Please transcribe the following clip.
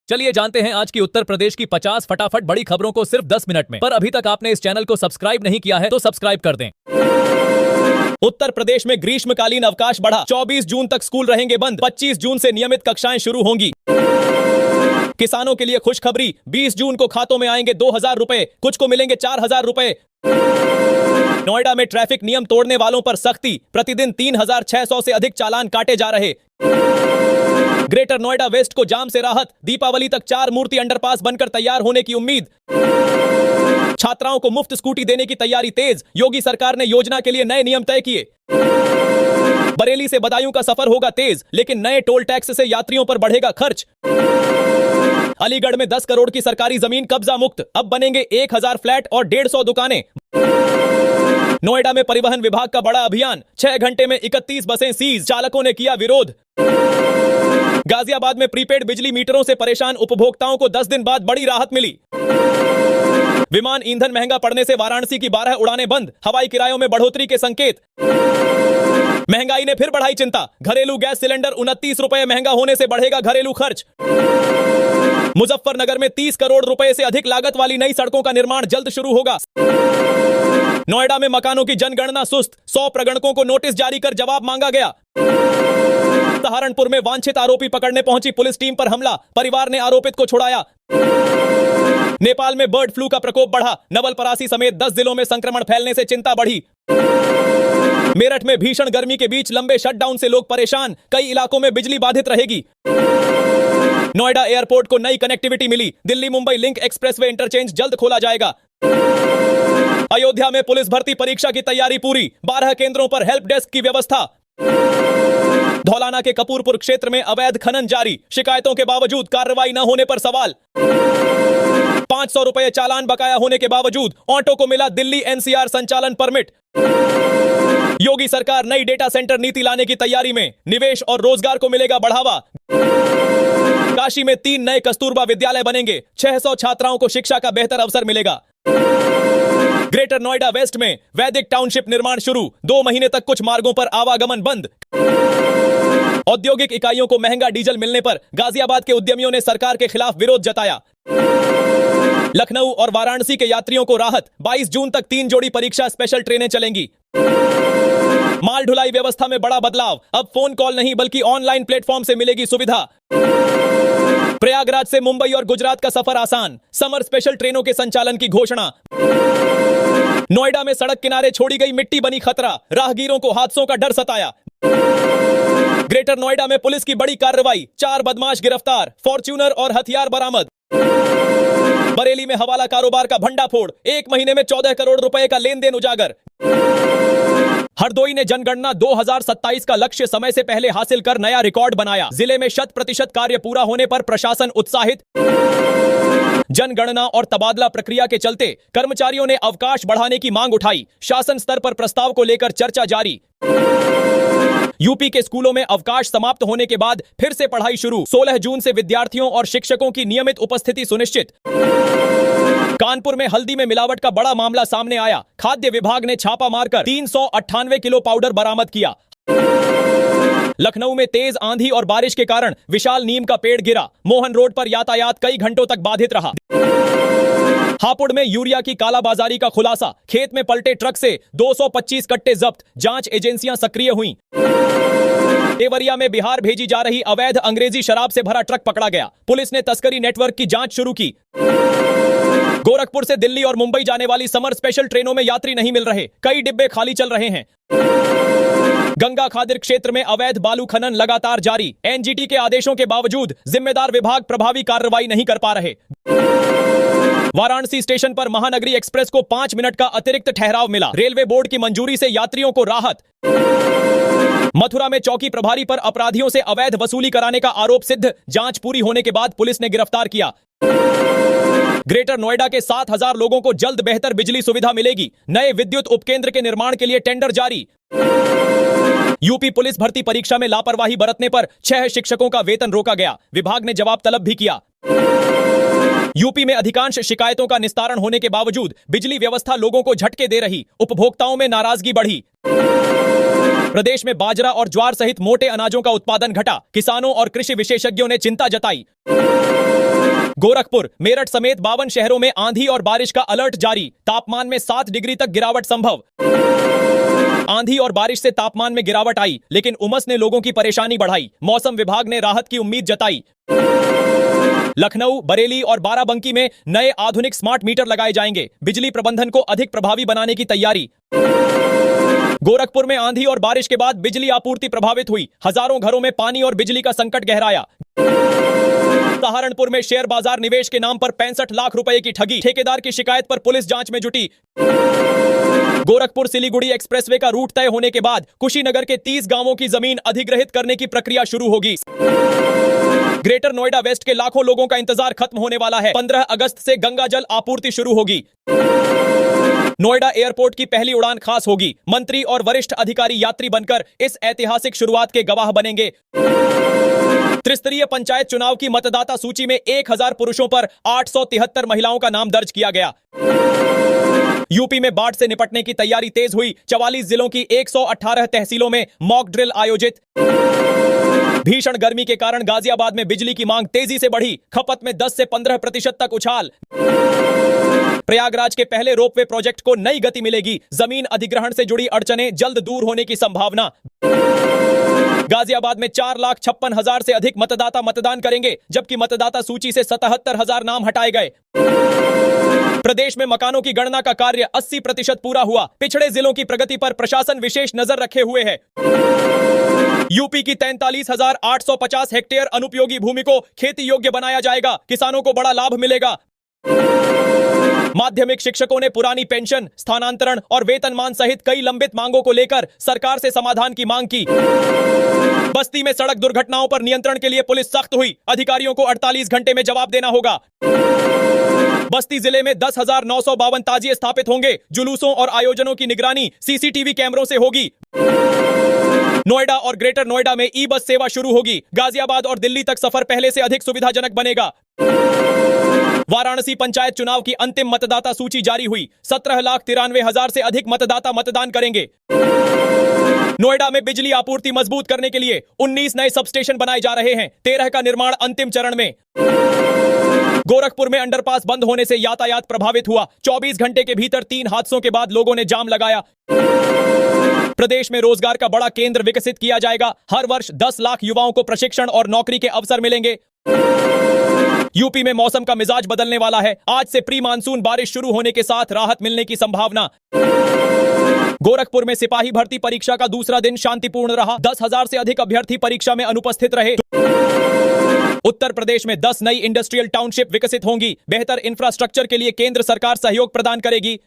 चलिए जानते हैं आज की उत्तर प्रदेश की 50 फटाफट बड़ी खबरों को सिर्फ 10 मिनट में। पर अभी तक आपने इस चैनल को सब्सक्राइब नहीं किया है तो सब्सक्राइब कर दें। उत्तर प्रदेश में ग्रीष्मकालीन अवकाश बढ़ा, 24 जून तक स्कूल रहेंगे बंद, 25 जून से नियमित कक्षाएं शुरू होंगी। किसानों के लिए खुशखबरी, 20 जून को खातों में आएंगे 2000 रुपए, कुछ को मिलेंगे 4000 रुपए। नोएडा में ट्रैफिक नियम तोड़ने वालों पर सख्ती, प्रतिदिन 3600 से अधिक चालान काटे जा रहे। ग्रेटर नोएडा वेस्ट को जाम से राहत, दीपावली तक 4 मूर्ति अंडरपास बनकर तैयार होने की उम्मीद। छात्राओं को मुफ्त स्कूटी देने की तैयारी तेज, योगी सरकार ने योजना के लिए नए नियम तय किए। बरेली से बदायूं का सफर होगा तेज, लेकिन नए टोल टैक्स से यात्रियों पर बढ़ेगा खर्च। अलीगढ़ में 10 करोड़ की सरकारी जमीन कब्जा मुक्त, अब बनेंगे 1000 फ्लैट और 150 दुकानें। नोएडा में परिवहन विभाग का बड़ा अभियान, 6 घंटे में 31 बसें सीज, चालकों ने किया विरोध। गाजियाबाद में प्रीपेड बिजली मीटरों से परेशान उपभोक्ताओं को 10 दिन बाद बड़ी राहत मिली। विमान ईंधन महंगा पड़ने से वाराणसी की 12 उड़ानें बंद, हवाई किरायों में बढ़ोतरी के संकेत। महंगाई ने फिर बढ़ाई चिंता, घरेलू गैस सिलेंडर 29 रुपए महंगा होने से बढ़ेगा घरेलू खर्च। मुजफ्फरनगर में 30 करोड़ रुपए से अधिक लागत वाली नई सड़कों का निर्माण जल्द शुरू होगा। नोएडा में मकानों की जनगणना सुस्त, 100 प्रगणकों को नोटिस जारी कर जवाब मांगा गया। सहारनपुर में वांछित आरोपी पकड़ने पहुंची पुलिस टीम पर हमला, परिवार ने आरोपित को छुड़ाया। नेपाल में बर्ड फ्लू का प्रकोप बढ़ा, नवलपरासी समेत 10 जिलों में संक्रमण फैलने से चिंता बढ़ी। मेरठ में भीषण गर्मी के बीच लंबे शटडाउन से लोग परेशान, कई इलाकों में बिजली बाधित रहेगी। नोएडा एयरपोर्ट को नई कनेक्टिविटी मिली, Delhi Mumbai link expressway interchange जल्द खोला जाएगा। अयोध्या में पुलिस भर्ती परीक्षा की तैयारी पूरी, 12 केंद्रों पर हेल्प डेस्क की व्यवस्था। धौलाना के कपूरपुर क्षेत्र में अवैध खनन जारी, शिकायतों के बावजूद कार्रवाई न होने पर सवाल। 500 रुपए चालान बकाया होने के बावजूद ऑटो को मिला दिल्ली एनसीआर संचालन परमिट। योगी सरकार नई डेटा सेंटर नीति लाने की तैयारी में, निवेश और रोजगार को मिलेगा बढ़ावा। काशी में 3 नए कस्तूरबा विद्यालय बनेंगे, 600 छात्राओं को शिक्षा का बेहतर अवसर मिलेगा। ग्रेटर नोएडा वेस्ट में वैदिक टाउनशिप निर्माण शुरू, 2 महीने तक कुछ मार्गों पर आवागमन बंद। औद्योगिक इकाइयों को महंगा डीजल मिलने पर गाजियाबाद के उद्यमियों ने सरकार के खिलाफ विरोध जताया। लखनऊ और वाराणसी के यात्रियों को राहत, 22 जून तक 3 जोड़ी परीक्षा स्पेशल ट्रेनें चलेंगी। माल ढुलाई व्यवस्था में बड़ा बदलाव, अब फोन कॉल नहीं बल्कि ऑनलाइन प्लेटफॉर्म से मिलेगी सुविधा। प्रयागराज से मुंबई और गुजरात का सफर आसान, समर स्पेशल ट्रेनों के संचालन की घोषणा। नोएडा में सड़क किनारे छोड़ी गई मिट्टी बनी खतरा, राहगीरों को हादसों का डर सताया। ग्रेटर नोएडा में पुलिस की बड़ी कार्रवाई, 4 बदमाश गिरफ्तार, फॉर्च्यूनर और हथियार बरामद। बरेली में हवाला कारोबार का भंडाफोड़, 1 महीने में 14 करोड़ रुपए का लेन देन उजागर। हरदोई ने जनगणना 2027 का लक्ष्य समय से पहले हासिल कर नया रिकॉर्ड बनाया, जिले में 100% कार्य पूरा होने पर प्रशासन उत्साहित। जनगणना और तबादला प्रक्रिया के चलते कर्मचारियों ने अवकाश बढ़ाने की मांग उठाई, शासन स्तर पर प्रस्ताव को लेकर चर्चा जारी। यूपी के स्कूलों में अवकाश समाप्त होने के बाद फिर से पढ़ाई शुरू, 16 जून से विद्यार्थियों और शिक्षकों की नियमित उपस्थिति सुनिश्चित। कानपुर में हल्दी में मिलावट का बड़ा मामला सामने आया, खाद्य विभाग ने छापा मारकर 398 किलो पाउडर बरामद किया। लखनऊ में तेज आंधी और बारिश के कारण विशाल नीम का पेड़ गिरा, मोहन रोड पर यातायात कई घंटों तक बाधित रहा। हापुड़ में यूरिया की कालाबाजारी का खुलासा, खेत में पलटे ट्रक से 225 कट्टे जब्त, जांच एजेंसियां सक्रिय हुईं। देवरिया में बिहार भेजी जा रही अवैध अंग्रेजी शराब से भरा ट्रक पकड़ा गया, पुलिस ने तस्करी नेटवर्क की जांच शुरू की। गोरखपुर से दिल्ली और मुंबई जाने वाली समर स्पेशल ट्रेनों में यात्री नहीं मिल रहे, कई डिब्बे खाली चल रहे हैं। गंगा खादिर क्षेत्र में अवैध बालू खनन लगातार जारी, एनजीटी के आदेशों के बावजूद जिम्मेदार विभाग प्रभावी कार्रवाई नहीं कर पा रहे। वाराणसी स्टेशन पर महानगरी एक्सप्रेस को 5 मिनट का अतिरिक्त ठहराव मिला, रेलवे बोर्ड की मंजूरी से यात्रियों को राहत। मथुरा में चौकी प्रभारी पर अपराधियों से अवैध वसूली कराने का आरोप सिद्ध, जांच पूरी होने के बाद पुलिस ने गिरफ्तार किया। ग्रेटर नोएडा के 7000 लोगों को जल्द बेहतर बिजली सुविधा मिलेगी, नए विद्युत उपकेंद्र के निर्माण के लिए टेंडर जारी। यूपी पुलिस भर्ती परीक्षा में लापरवाही बरतने पर 6 शिक्षकों का वेतन रोका गया, विभाग ने जवाब तलब भी किया। यूपी में अधिकांश शिकायतों का निस्तारण होने के बावजूद बिजली व्यवस्था लोगों को झटके दे रही, उपभोक्ताओं में नाराजगी बढ़ी। प्रदेश में बाजरा और ज्वार सहित मोटे अनाजों का उत्पादन घटा, किसानों और कृषि विशेषज्ञों ने चिंता जताई। गोरखपुर, मेरठ समेत 52 शहरों में आंधी और बारिश का अलर्ट जारी। तापमान में 7 डिग्री तक गिरावट संभव। आंधी और बारिश से तापमान में गिरावट आई, लेकिन उमस ने लोगों की परेशानी बढ़ाई। मौसम विभाग ने राहत की उम्मीद जताई। लखनऊ, बरेली और बाराबंकी में नए आधुनिक स्मार्ट मीटर लगाए जाएंगे। बिजली प्रबंधन को अधिक प्रभावी बनाने की तैयारी। गोरखपुर में आंधी और बारिश के बाद बिजली आपूर्ति प्रभावित हुई। हजारों घरों में पानी और बिजली का संकट गहराया। सहारनपुर में शेयर बाजार निवेश के नाम पर 65 लाख रुपए की ठगी। ठेकेदार की शिकायत पर पुलिस जांच में जुटी। गोरखपुर सिलीगुड़ी एक्सप्रेसवे का रूट तय होने के बाद कुशीनगर के 30 गांवों की जमीन अधिग्रहित करने की प्रक्रिया शुरू होगी। ग्रेटर नोएडा वेस्ट के लाखों लोगों का इंतजार खत्म होने वाला है। 15 अगस्त से गंगा जल आपूर्ति शुरू होगी। नोएडा एयरपोर्ट की पहली उड़ान खास होगी। मंत्री और वरिष्ठ अधिकारी यात्री बनकर इस ऐतिहासिक शुरुआत के गवाह बनेंगे। त्रिस्तरीय पंचायत चुनाव की मतदाता सूची में 1000 पुरुषों पर 873 महिलाओं का नाम दर्ज किया गया। यूपी में बाढ़ से निपटने की तैयारी तेज हुई। 44 जिलों की 118 तहसीलों में मॉक ड्रिल आयोजित। भीषण गर्मी के कारण गाजियाबाद में बिजली की मांग तेजी से बढ़ी। खपत में 10 से 15% तक उछाल। प्रयागराज के पहले रोपवे प्रोजेक्ट को नई गति मिलेगी। जमीन अधिग्रहण से जुड़ी अड़चनें जल्द दूर होने की संभावना। गाजियाबाद में 4,56,000 से अधिक मतदाता मतदान करेंगे, जबकि मतदाता सूची से 77,000 नाम हटाए गए। प्रदेश में मकानों की गणना का कार्य 80% पूरा हुआ। पिछड़े जिलों की प्रगति पर प्रशासन विशेष नजर रखे हुए है। यूपी की 43,850 हेक्टेयर अनुपयोगी भूमि को खेती योग्य बनाया जाएगा। किसानों को बड़ा लाभ मिलेगा। माध्यमिक शिक्षकों ने पुरानी पेंशन, स्थानांतरण और वेतनमान सहित कई लंबित मांगों को लेकर सरकार से समाधान की मांग की। बस्ती में सड़क दुर्घटनाओं पर नियंत्रण के लिए पुलिस सख्त हुई। अधिकारियों को 48 घंटे में जवाब देना होगा। बस्ती जिले में 10,952 ताजिए स्थापित होंगे। जुलूसों और आयोजनों की निगरानी सीसीटीवी कैमरों से होगी। नोएडा और ग्रेटर नोएडा में ई बस सेवा शुरू होगी। गाजियाबाद और दिल्ली तक सफर पहले से अधिक सुविधाजनक बनेगा। वाराणसी पंचायत चुनाव की अंतिम मतदाता सूची जारी हुई। 17,93,000 से अधिक मतदाता मतदान करेंगे। नोएडा में बिजली आपूर्ति मजबूत करने के लिए 19 नए सबस्टेशन बनाए जा रहे हैं। 13 का निर्माण अंतिम चरण में। गोरखपुर में अंडरपास बंद होने से यातायात प्रभावित हुआ। 24 घंटे के भीतर 3 हादसों के बाद लोगों ने जाम लगाया। प्रदेश में रोजगार का बड़ा केंद्र विकसित किया जाएगा। हर वर्ष 10 लाख युवाओं को प्रशिक्षण और नौकरी के अवसर मिलेंगे। यूपी में मौसम का मिजाज बदलने वाला है। आज से प्री मानसून बारिश शुरू होने के साथ राहत मिलने की संभावना। गोरखपुर में सिपाही भर्ती परीक्षा का दूसरा दिन शांतिपूर्ण रहा। 10,000 से अधिक अभ्यर्थी परीक्षा में अनुपस्थित रहे। उत्तर प्रदेश में 10 नई इंडस्ट्रियल टाउनशिप विकसित होंगी। बेहतर इंफ्रास्ट्रक्चर के लिए केंद्र सरकार सहयोग प्रदान करेगी।